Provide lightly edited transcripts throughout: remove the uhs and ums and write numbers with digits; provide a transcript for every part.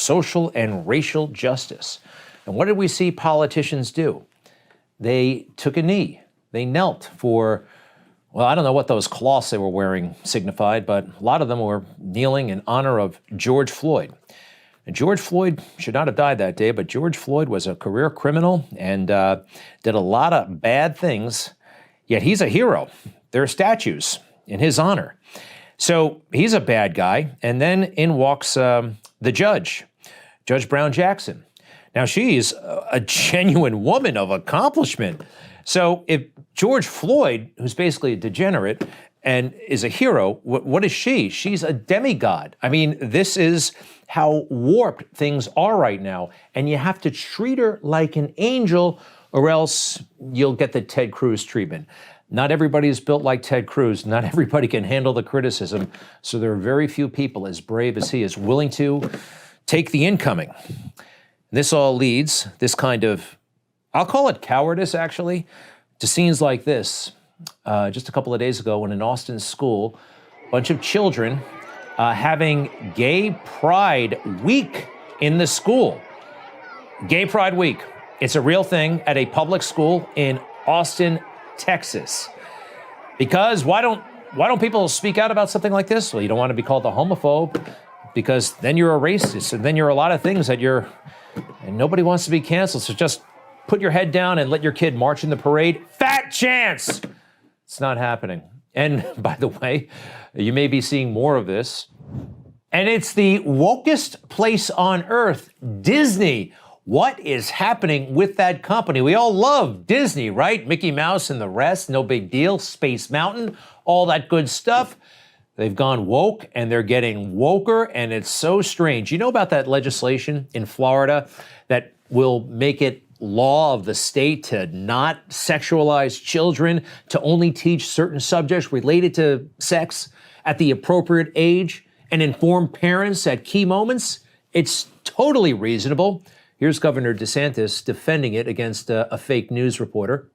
social and racial justice. And what did we see politicians do? They took a knee. They knelt for, well, I don't know what those cloths they were wearing signified, but a lot of them were kneeling in honor of George Floyd. And George Floyd should not have died that day, but George Floyd was a career criminal and did a lot of bad things, yet he's a hero. There are statues in his honor. So he's a bad guy, and then in walks the judge, Judge Brown Jackson. Now, she's a genuine woman of accomplishment. So if George Floyd, who's basically a degenerate and is a hero, what is she? She's a demigod. I mean, this is how warped things are right now. And you have to treat her like an angel or else you'll get the Ted Cruz treatment. Not everybody is built like Ted Cruz. Not everybody can handle the criticism. So there are very few people as brave as he is willing to take the incoming. This all leads, this kind of, I'll call it cowardice actually, to scenes like this. Just a couple of days ago when in Austin school, a bunch of children having Gay Pride Week in the school. Gay Pride Week. It's a real thing at a public school in Austin, Texas. Because why don't people speak out about something like this? Well, you don't want to be called a homophobe because then you're a racist and then you're a lot of things that you're, and nobody wants to be canceled. So just put your head down and let your kid march in the parade. Fat chance! It's not happening. And by the way, you may be seeing more of this. And it's the wokest place on earth, Disney. What is happening with that company? We all love Disney, right? Mickey Mouse and the rest, no big deal. Space Mountain, all that good stuff. They've gone woke and they're getting woker, and it's so strange. You know about that legislation in Florida that will make it law of the state to not sexualize children, to only teach certain subjects related to sex at the appropriate age and inform parents at key moments? It's totally reasonable. Here's Governor DeSantis defending it against a fake news reporter.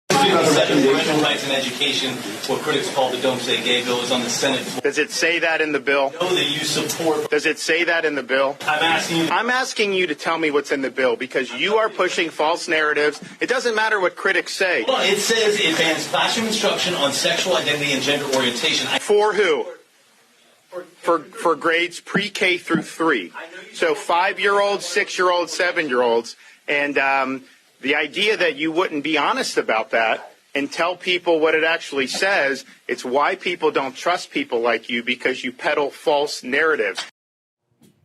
Parental rights and education, what critics call the Don't Say Gay bill, is on the Senate floor. Does it say that in the bill? I know that you support. Does it say that in the bill? I'm asking you to tell me what's in the bill because you are pushing false narratives. It doesn't matter what critics say. Well, it says it bans classroom instruction on sexual identity and gender orientation. For who? For grades pre-K through 3. So 5-year-olds, 6-year-olds, 7-year-olds. And the idea that you wouldn't be honest about that and tell people what it actually says, it's why people don't trust people like you, because you peddle false narratives.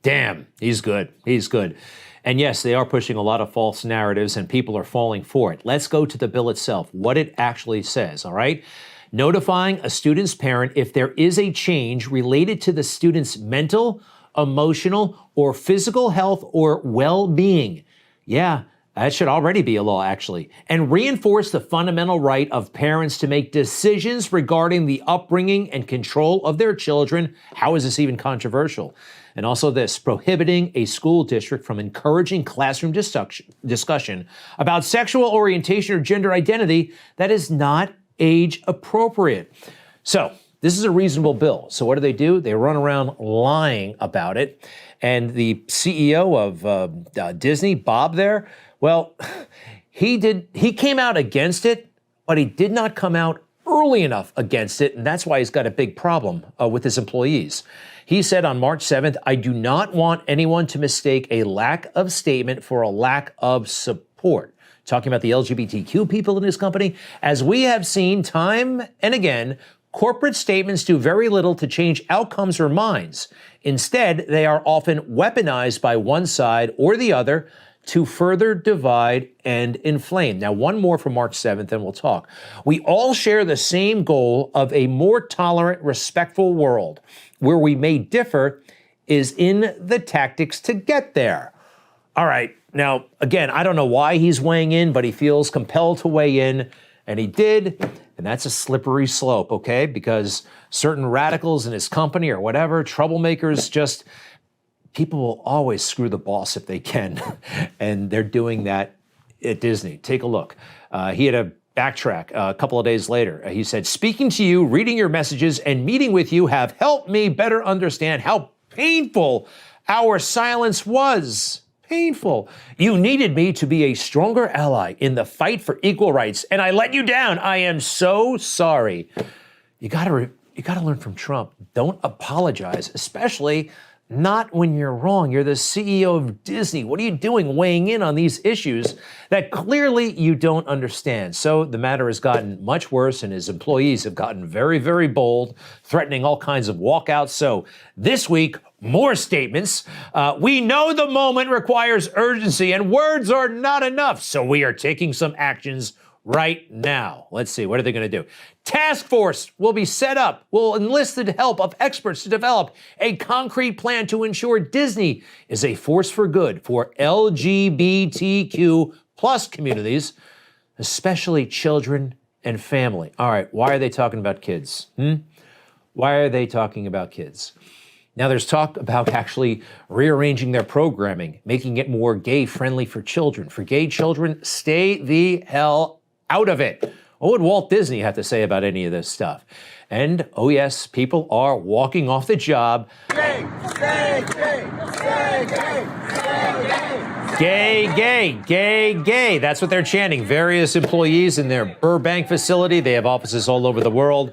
Damn, he's good. He's good. And yes, they are pushing a lot of false narratives and people are falling for it. Let's go to the bill itself, what it actually says, all right? Notifying a student's parent if there is a change related to the student's mental, emotional, or physical health or well-being. Yeah, that should already be a law, actually. And reinforce the fundamental right of parents to make decisions regarding the upbringing and control of their children. How is this even controversial? And also this, prohibiting a school district from encouraging classroom discussion about sexual orientation or gender identity that is not age appropriate. So this is a reasonable bill. So what do? They run around lying about it. And the CEO of Disney, Bob there, well, he came out against it, but he did not come out early enough against it, and that's why he's got a big problem with his employees. He said on March 7th, I do not want anyone to mistake a lack of statement for a lack of support. Talking about the LGBTQ people in his company. As we have seen time and again, corporate statements do very little to change outcomes or minds. Instead, they are often weaponized by one side or the other to further divide and inflame. Now, one more from March 7th, and we'll talk. We all share the same goal of a more tolerant, respectful world. Where we may differ is in the tactics to get there. All right, now, again, I don't know why he's weighing in, but he feels compelled to weigh in, and he did, and that's a slippery slope, okay? Because certain radicals in his company or whatever, troublemakers, just people will always screw the boss if they can, and they're doing that at Disney. Take a look. He had a backtrack a couple of days later. He said, speaking to you, reading your messages, and meeting with you have helped me better understand how painful our silence was. Painful. You needed me to be a stronger ally in the fight for equal rights, and I let you down. I am so sorry. You gotta learn from Trump. Don't apologize, especially not when you're wrong. You're the CEO of Disney. What are you doing weighing in on these issues that clearly you don't understand? So the matter has gotten much worse, and his employees have gotten very, very bold, threatening all kinds of walkouts. So this week, more statements. We know the moment requires urgency, and words are not enough. So we are taking some actions right now. Let's see, what are they going to do? Task force will be set up. We'll enlist the help of experts to develop a concrete plan to ensure Disney is a force for good for LGBTQ plus communities, especially children and family. All right, why are they talking about kids? Why are they talking about kids? Now, there's talk about actually rearranging their programming, making it more gay-friendly for children. For gay children, stay the hell out of it. What would Walt Disney have to say about any of this stuff? And, oh yes, people are walking off the job. Gay, gay, gay, gay, gay, gay, gay, gay, gay. That's what they're chanting. Various employees in their Burbank facility. They have offices all over the world.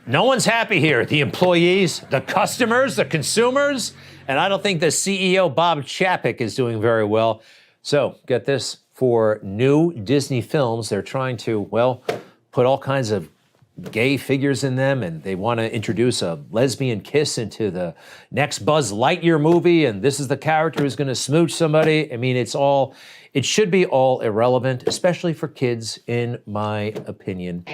No one's happy here. The employees, the customers, the consumers, and I don't think the CEO, Bob Chapek, is doing very well. So, get this. For new Disney films, they're trying to, well, put all kinds of gay figures in them, and they want to introduce a lesbian kiss into the next Buzz Lightyear movie, and this is the character who's going to smooch somebody. I mean, it should be all irrelevant, especially for kids, in my opinion.